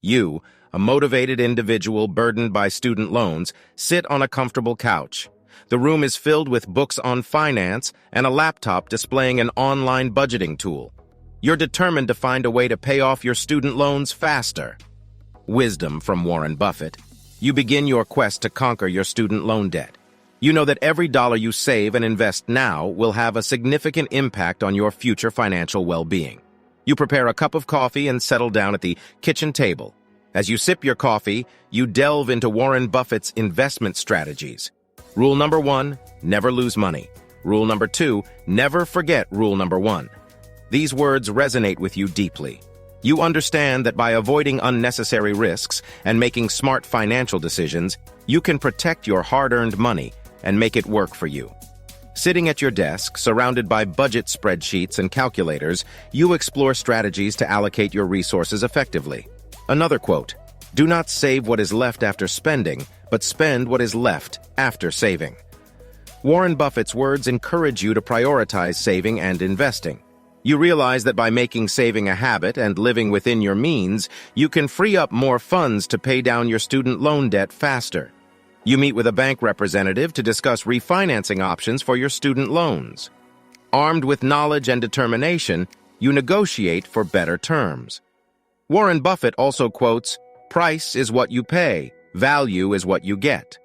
You, a motivated individual burdened by student loans, sit on a comfortable couch. The room is filled with books on finance and a laptop displaying an online budgeting tool. You're determined to find a way to pay off your student loans faster. Wisdom from Warren Buffett. You begin your quest to conquer your student loan debt. You know that every dollar you save and invest now will have a significant impact on your future financial well-being. You prepare a cup of coffee and settle down at the kitchen table. As you sip your coffee, you delve into Warren Buffett's investment strategies. Rule number 1, never lose money. Rule number 2, never forget rule number 1. These words resonate with you deeply. You understand that by avoiding unnecessary risks and making smart financial decisions, you can protect your hard-earned money and make it work for you. Sitting at your desk, surrounded by budget spreadsheets and calculators, you explore strategies to allocate your resources effectively. Another quote, "Do not save what is left after spending, but spend what is left after saving." Warren Buffett's words encourage you to prioritize saving and investing. You realize that by making saving a habit and living within your means, you can free up more funds to pay down your student loan debt faster. You meet with a bank representative to discuss refinancing options for your student loans. Armed with knowledge and determination, you negotiate for better terms. Warren Buffett also quotes, "Price is what you pay, value is what you get."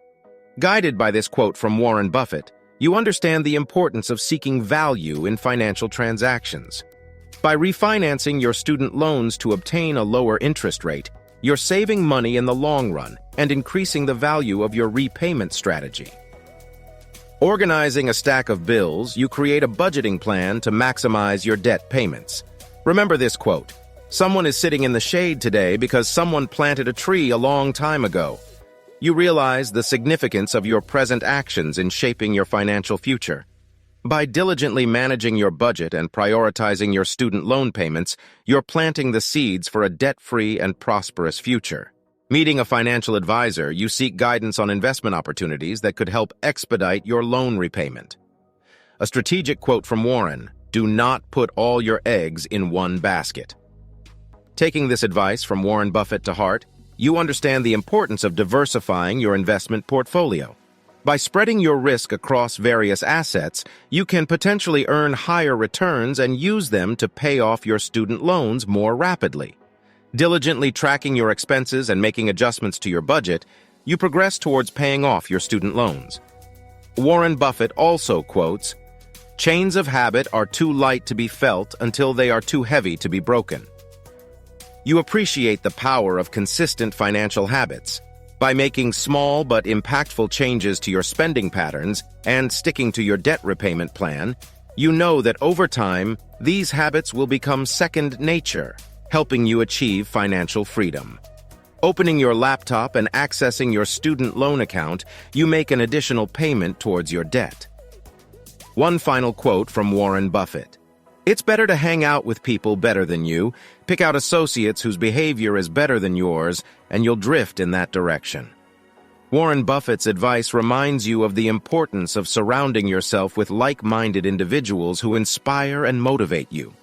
Guided by this quote from Warren Buffett, you understand the importance of seeking value in financial transactions. By refinancing your student loans to obtain a lower interest rate, you're saving money in the long run and increasing the value of your repayment strategy. Organizing a stack of bills, you create a budgeting plan to maximize your debt payments. Remember this quote, "Someone is sitting in the shade today because someone planted a tree a long time ago." You realize the significance of your present actions in shaping your financial future. By diligently managing your budget and prioritizing your student loan payments, you're planting the seeds for a debt-free and prosperous future. Meeting a financial advisor, you seek guidance on investment opportunities that could help expedite your loan repayment. A strategic quote from Warren, "Do not put all your eggs in one basket." Taking this advice from Warren Buffett to heart, you understand the importance of diversifying your investment portfolio. By spreading your risk across various assets, you can potentially earn higher returns and use them to pay off your student loans more rapidly. Diligently tracking your expenses and making adjustments to your budget, you progress towards paying off your student loans. Warren Buffett also quotes, "Chains of habit are too light to be felt until they are too heavy to be broken." You appreciate the power of consistent financial habits. By making small but impactful changes to your spending patterns and sticking to your debt repayment plan, you know that over time, these habits will become second nature, helping you achieve financial freedom. Opening your laptop and accessing your student loan account, you make an additional payment towards your debt. One final quote from Warren Buffett. "It's better to hang out with people better than you, pick out associates whose behavior is better than yours, and you'll drift in that direction." Warren Buffett's advice reminds you of the importance of surrounding yourself with like-minded individuals who inspire and motivate you.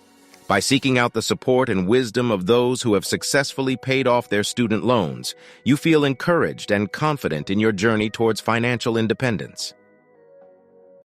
By seeking out the support and wisdom of those who have successfully paid off their student loans, you feel encouraged and confident in your journey towards financial independence.